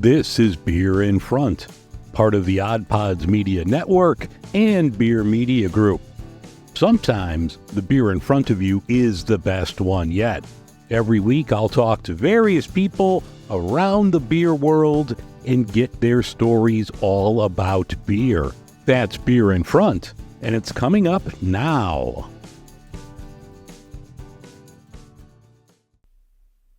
This is Beer in Front, part of the Odd Pods Media Network and Beer Media Group. Sometimes the beer in front of you is the best one yet. Every week I'll talk to various people around the beer world and get their stories all about beer. That's Beer in Front, and it's coming up now.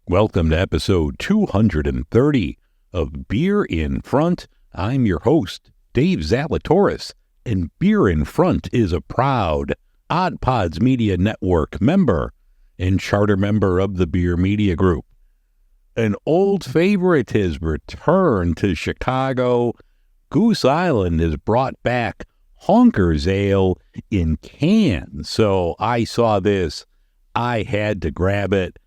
Welcome to episode 230 of Beer in Front. I'm your host, Dave Zalatoris, and Beer in Front is a proud Odd Pods Media Network member and charter member of the Beer Media Group. An old favorite has returned to Chicago. Goose Island has brought back Honker's Ale in cans. So I saw this. I had to grab it.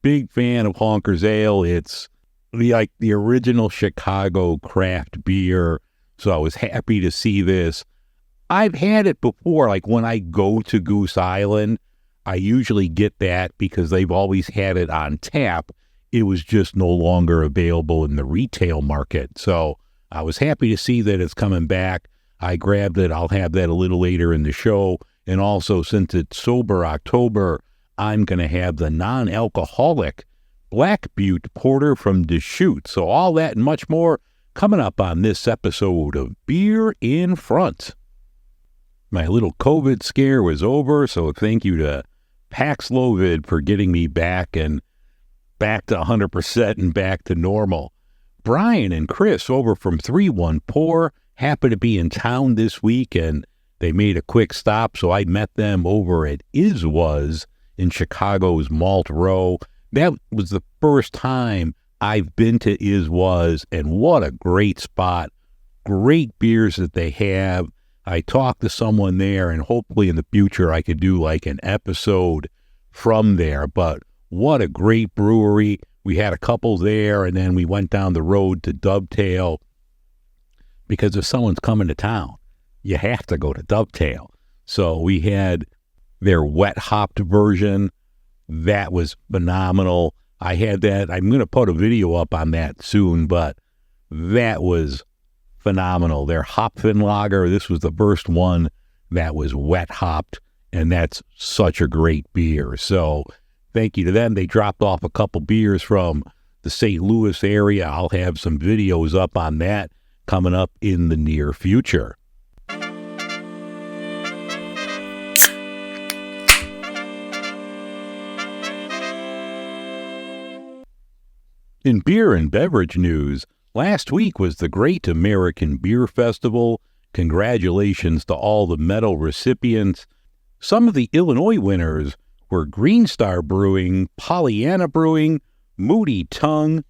Big fan of Honker's Ale. It's the original Chicago craft beer. So I was happy to see this. I've had it before. Like when I go to Goose Island, I usually get that because they've always had it on tap. It was just no longer available in the retail market. So I was happy to see that it's coming back. I grabbed it. I'll have that a little later in the show. And also, since it's Sober October, I'm going to have the non-alcoholic Black Butte Porter from Deschutes. So all that and much more coming up on this episode of Beer in Front. My little COVID scare was over, so thank you to Paxlovid for getting me back to 100% and back to normal. Brian and Chris over from 3-1 Pour happened to be in town this week, and they made a quick stop, so I met them over at Is Was in Chicago's Malt Row. That was the first time I've been to Is Was, and what a great spot. Great beers that they have. I talked to someone there, and hopefully in the future I could do like an episode from there. But what a great brewery. We had a couple there, and then we went down the road to Dovetail, because if someone's coming to town, you have to go to Dovetail. So we had their wet hopped version. That was phenomenal. I had that. I'm going to put a video up on that soon, but that was phenomenal. Their Hopfen Lager, this was the first one that was wet hopped, and that's such a great beer. So thank you to them. They dropped off a couple beers from the St. Louis area. I'll have some videos up on that coming up in the near future. In beer and beverage news, last week was the Great American Beer Festival. Congratulations to all the medal recipients. Some of the Illinois winners were Green Star Brewing, Pollyanna Brewing, Moody Tongue,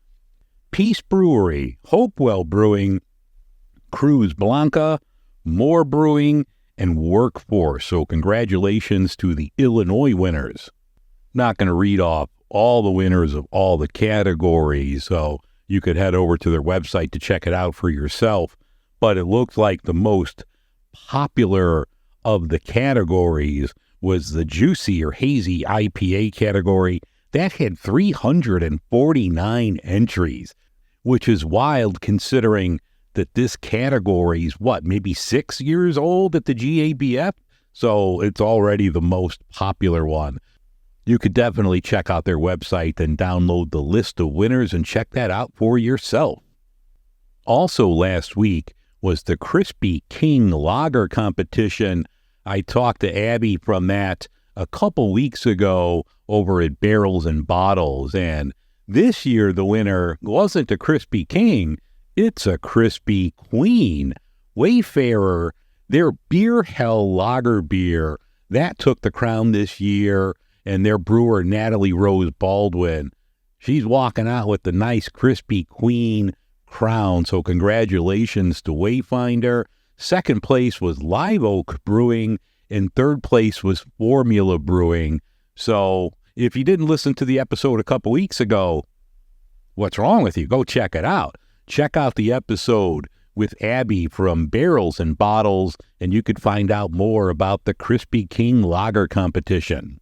Peace Brewery, Hopewell Brewing, Cruz Blanca, Moore Brewing, and Workforce. So congratulations to the Illinois winners. Not going to read off all the winners of all the categories, so you could head over to their website to check it out for yourself. But it looks like the most popular of the categories was the Juicy or Hazy IPA category. That had 349 entries, which is wild considering that this category is, maybe 6 years old at the GABF? So it's already the most popular one. You could definitely check out their website and download the list of winners and check that out for yourself. Also last week was the Crispy King Lager competition. I talked to Abby from that a couple weeks ago over at Barrels and Bottles, and this year the winner wasn't a Crispy King, it's a Crispy Queen. Wayfarer, their Beer Hell Lager beer, that took the crown this year. And their brewer, Natalie Rose Baldwin, she's walking out with the nice Crispy Queen crown. So congratulations to Wayfinder. Second place was Live Oak Brewing, and third place was Formula Brewing. So if you didn't listen to the episode a couple weeks ago, what's wrong with you? Go check it out. Check out the episode with Abby from Barrels and Bottles, and you could find out more about the Crispy King Lager competition.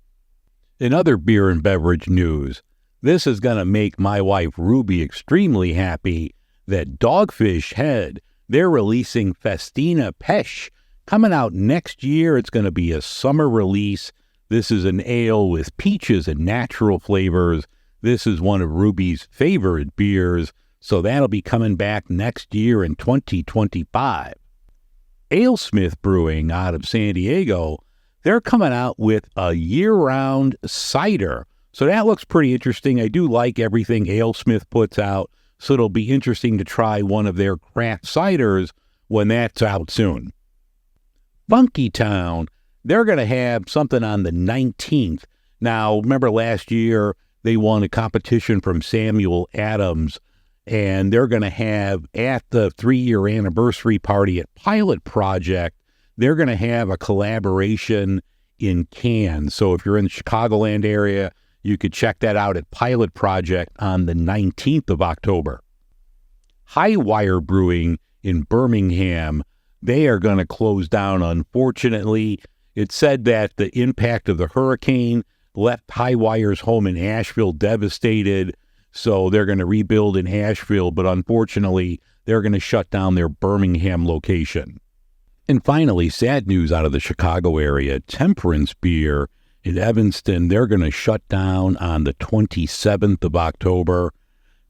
In other beer and beverage news, this is going to make my wife Ruby extremely happy. that Dogfish Head, they're releasing Festina Pesh. Coming out next year, it's going to be a summer release. This is an ale with peaches and natural flavors. This is one of Ruby's favorite beers, so that'll be coming back next year in 2025. AleSmith Brewing out of San Diego, they're coming out with a year-round cider. So that looks pretty interesting. I do like everything AleSmith puts out, so it'll be interesting to try one of their craft ciders when that's out soon. Funky Town, they're going to have something on the 19th. Now, remember last year they won a competition from Samuel Adams, and they're going to have, at the 3-year anniversary party at Pilot Project, they're going to have a collaboration in cans. So if you're in the Chicagoland area, you could check that out at Pilot Project on the 19th of October. Highwire Brewing in Birmingham, they are going to close down, unfortunately. It's said that the impact of the hurricane left Highwire's home in Asheville devastated, so they're going to rebuild in Asheville, but unfortunately, they're going to shut down their Birmingham location. And finally, sad news out of the Chicago area, Temperance Beer in Evanston, they're going to shut down on the 27th of October.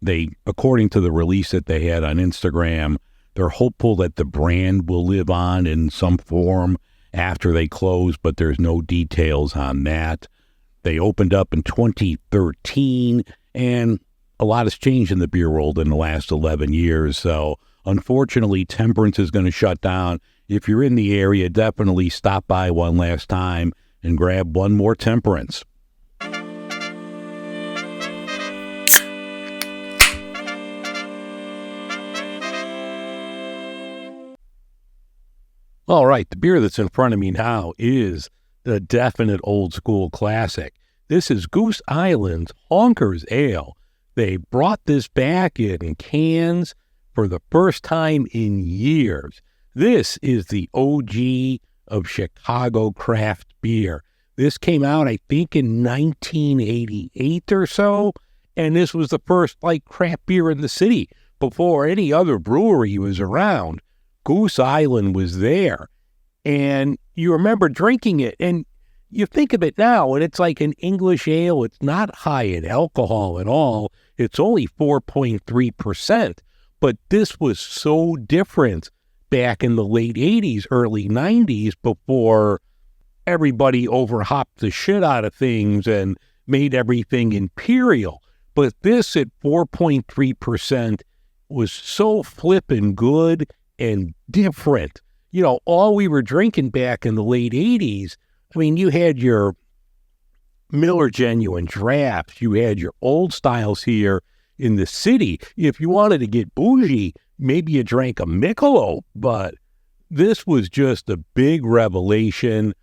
They, according to the release that they had on Instagram, they're hopeful that the brand will live on in some form after they close, but there's no details on that. They opened up in 2013, and a lot has changed in the beer world in the last 11 years. So unfortunately, Temperance is going to shut down. If you're in the area, definitely stop by one last time and grab one more Temperance. All right, the beer that's in front of me now is the definite old school classic. This is Goose Island's Honker's Ale. They brought this back in cans for the first time in years. This is the OG of Chicago craft beer. This came out, I think, in 1988 or so, and this was the first, craft beer in the city before any other brewery was around. Goose Island was there, and you remember drinking it, and you think of it now, and it's like an English ale. It's not high in alcohol at all. It's only 4.3%, but this was so different back in the late 80s, early 90s, before everybody overhopped the shit out of things and made everything imperial. But this at 4.3% was so flippin' good and different. You know, all we were drinking back in the late 80s, I mean, you had your Miller Genuine drafts, you had your old styles here in the city. If you wanted to get bougie, maybe you drank a Michelob, but this was just a big revelation,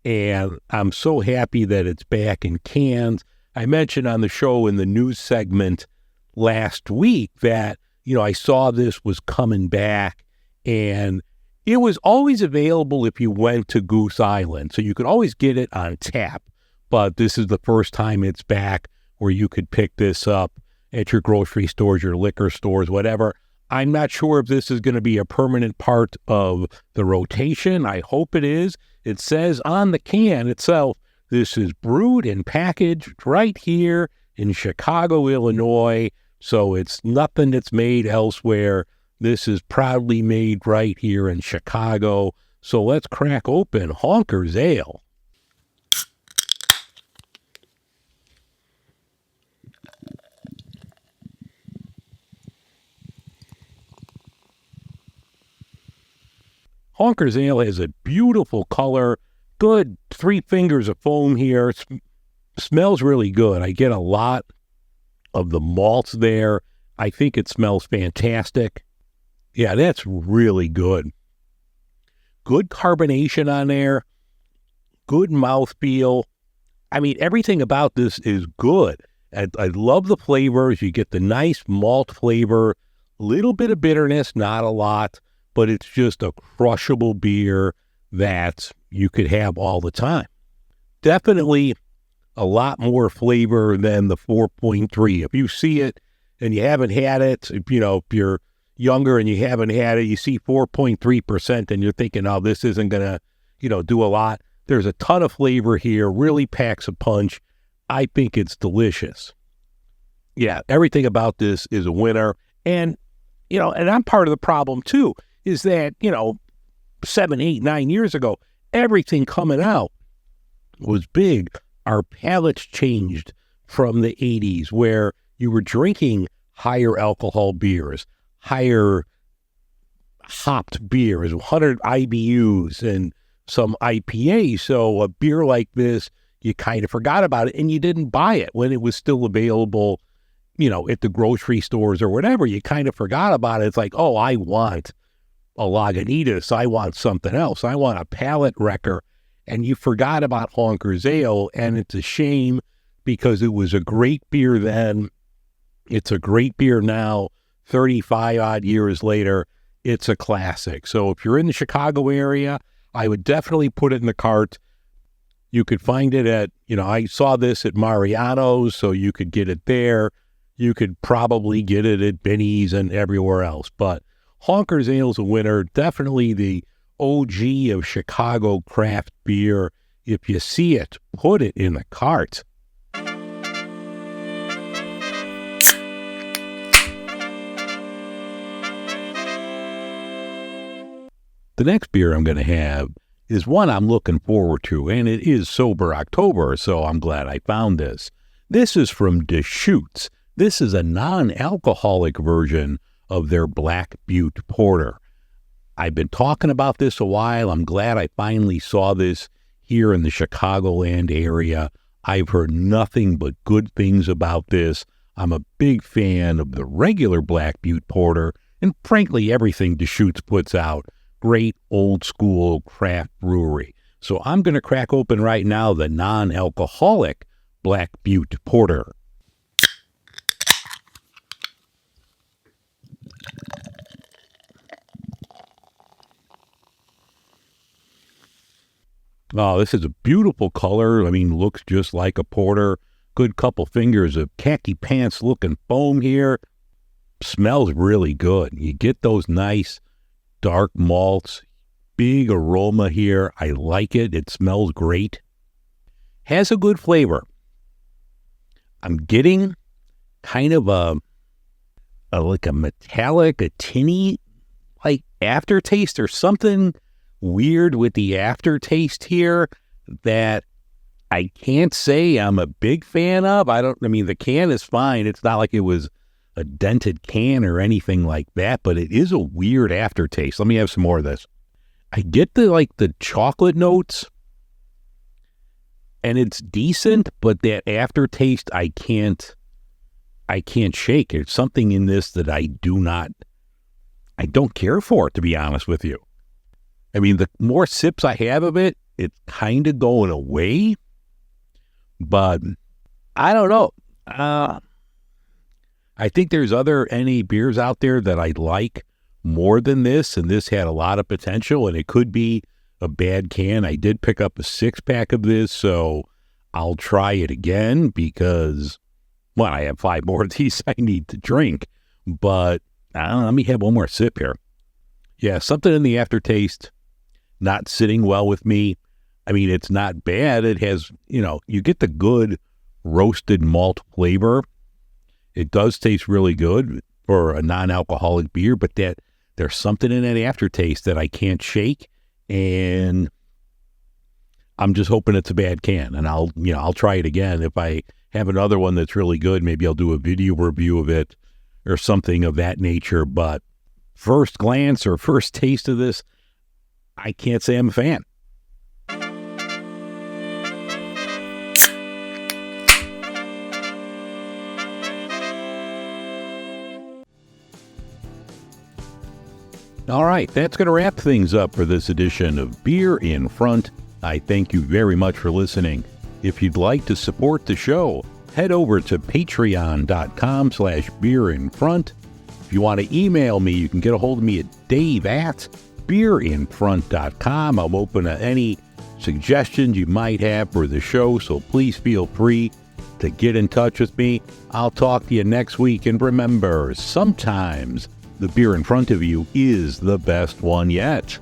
and I'm so happy that it's back in cans. I mentioned on the show in the news segment last week that, I saw this was coming back, and it was always available if you went to Goose Island, so you could always get it on tap. But this is the first time it's back where you could pick this up at your grocery stores, your liquor stores, whatever. I'm not sure if this is going to be a permanent part of the rotation. I hope it is. It says on the can itself, this is brewed and packaged right here in Chicago, Illinois. So it's nothing that's made elsewhere. This is proudly made right here in Chicago. So let's crack open Honker's Ale. Honker's Ale has a beautiful color, good 3 fingers of foam here. Smells really good. I get a lot of the malts there. I think it smells fantastic. Yeah, that's really good. Good carbonation on there. Good mouthfeel. I mean, everything about this is good. I love the flavors. You get the nice malt flavor, a little bit of bitterness, not a lot, but it's just a crushable beer that you could have all the time. Definitely a lot more flavor than the 4.3. If you see it and you haven't had it, if you're younger and you haven't had it, you see 4.3% and you're thinking, oh, this isn't going to, do a lot. There's a ton of flavor here, really packs a punch. I think it's delicious. Yeah, everything about this is a winner. And, and I'm part of the problem too, is that, 7, 8, 9 years ago, everything coming out was big. Our palates changed from the 80s where you were drinking higher alcohol beers, higher hopped beers, 100 IBUs and some IPA. So a beer like this, you kind of forgot about it and you didn't buy it when it was still available, at the grocery stores or whatever. You kind of forgot about it. It's like, oh, I want a Lagunitas. I want something else. I want a palate wrecker. And you forgot about Honker's Ale, and it's a shame because it was a great beer then. It's a great beer now, 35 odd years later. It's a classic. So if you're in the Chicago area, I would definitely put it in the cart. You could find it at, I saw this at Mariano's, so you could get it there. You could probably get it at Benny's and everywhere else. But Honker's Ale is a winner. Definitely the OG of Chicago craft beer. If you see it, put it in the cart. The next beer I'm going to have is one I'm looking forward to, and it is Sober October, so I'm glad I found this. This is from Deschutes. This is a non-alcoholic version of their Black Butte Porter. I've been talking about this a while. I'm glad I finally saw this here in the Chicagoland area. I've heard nothing but good things about this. I'm a big fan of the regular Black Butte Porter, and frankly, everything Deschutes puts out. Great old school craft brewery. So I'm going to crack open right now the non-alcoholic Black Butte Porter. Oh, this is a beautiful color. I mean, looks just like a porter. Good couple fingers of khaki pants looking foam here. Smells really good. You get those nice dark malts. Big aroma here. I like it. It smells great. Has a good flavor. I'm getting kind of a like a metallic, a tinny like aftertaste or something weird with the aftertaste here that I can't say I'm a big fan of. I mean, the can is fine. It's not like it was a dented can or anything like that, but it is a weird aftertaste. Let me have some more of this. I get the chocolate notes and it's decent, but that aftertaste I can't shake. There's something in this that I don't care for, to be honest with you. I mean, the more sips I have of it, it's kind of going away, but I don't know. I think there's any beers out there that I like more than this, and this had a lot of potential, and it could be a bad can. I did pick up a 6-pack of this, so I'll try it again because, well, I have 5 more of these I need to drink, but I don't know, let me have one more sip here. Yeah, something in the aftertaste not sitting well with me. I mean, it's not bad. It has, you get the good roasted malt flavor. It does taste really good for a non-alcoholic beer, but there's something in that aftertaste that I can't shake, and I'm just hoping it's a bad can, and I'll try it again. If I have another one that's really good, maybe I'll do a video review of it or something of that nature, but first glance or first taste of this, I can't say I'm a fan. All right, that's going to wrap things up for this edition of Beer in Front. I thank you very much for listening. If you'd like to support the show, head over to patreon.com/beerinfront. If you want to email me, you can get a hold of me at dave@beerinfront.com. I'm open to any suggestions you might have for the show, so please feel free to get in touch with me. I'll talk to you next week, and remember, sometimes the beer in front of you is the best one yet.